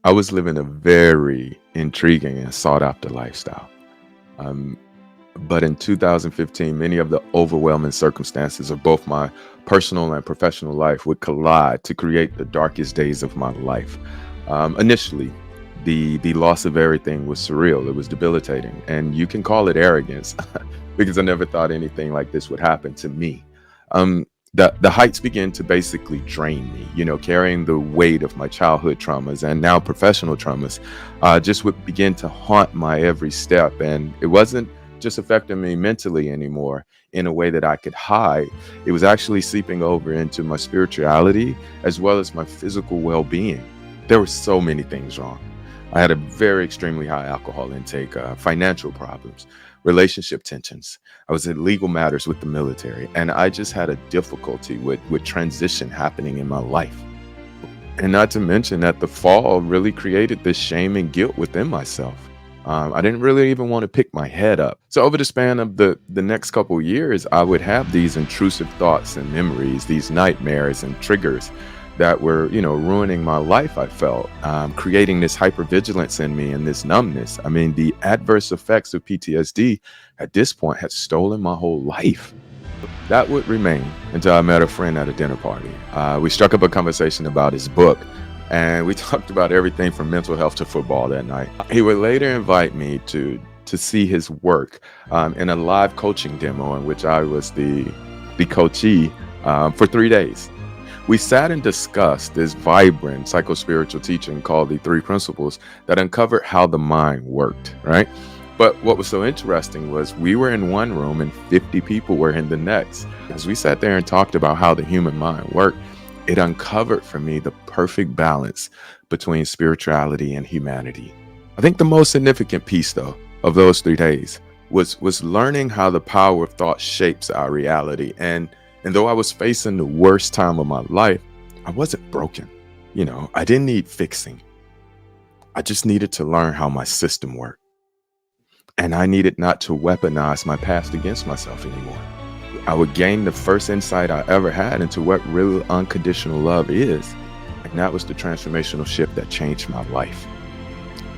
I was living a very intriguing and sought after lifestyle. Um, but in 2015, many of the overwhelming circumstances of both my personal and professional life would collide to create the darkest days of my life. Initially, the loss of everything was surreal. It was debilitating, and you can call it arrogance because I never thought anything like this would happen to me. Um, the heights began to basically drain me. Carrying the weight of my childhood traumas and now professional traumas, just would begin to haunt my every step, and it wasn't just affecting me mentally anymore in a way that I could hide. It was actually seeping over into my spirituality as well as my physical well-being. There were so many things wrong. I had a very extremely high alcohol intake, financial problems, relationship tensions. I was in legal matters with the military, and I just had a difficulty with transition happening in my life. And not to mention that the fall really created this shame and guilt within myself. I didn't really even want to pick my head up. So over the span of the next couple of years, I would have these intrusive thoughts and memories, these nightmares and triggers that were, ruining my life. I felt creating this hypervigilance in me and this numbness. I mean, the adverse effects of PTSD at this point had stolen my whole life. That would remain until I met a friend at a dinner party. We struck up a conversation about his book, and we talked about everything from mental health to football that night. He would later invite me to see his work in a live coaching demo in which I was the coachee for 3 days. We sat and discussed this vibrant psychospiritual teaching called the Three Principles that uncovered how the mind worked, right? But what was so interesting was we were in one room and 50 people were in the next. As we sat there and talked about how the human mind worked, it uncovered for me the perfect balance between spirituality and humanity. I think the most significant piece, though, of those 3 days was learning how the power of thought shapes our reality. And though I was facing the worst time of my life, I wasn't broken. I didn't need fixing. I just needed to learn how my system worked. And I needed not to weaponize my past against myself anymore. I would gain the first insight I ever had into what real unconditional love is. And that was the transformational shift that changed my life.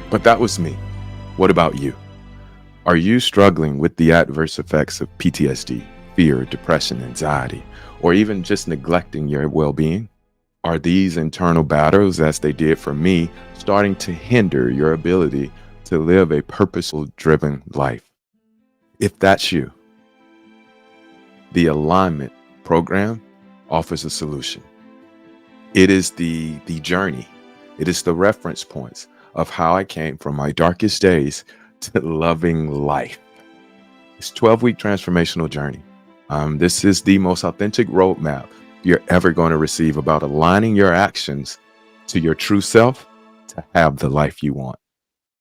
But that was me. What about you? Are you struggling with the adverse effects of PTSD, fear, depression, anxiety, or even just neglecting your well-being? Are these internal battles, as they did for me, starting to hinder your ability to live a purposeful, driven life? If that's you, the alignment program offers a solution. It is the journey. It is the reference points of how I came from my darkest days to loving life. It's a 12-week transformational journey. This is the most authentic roadmap you're ever going to receive about aligning your actions to your true self to have the life you want.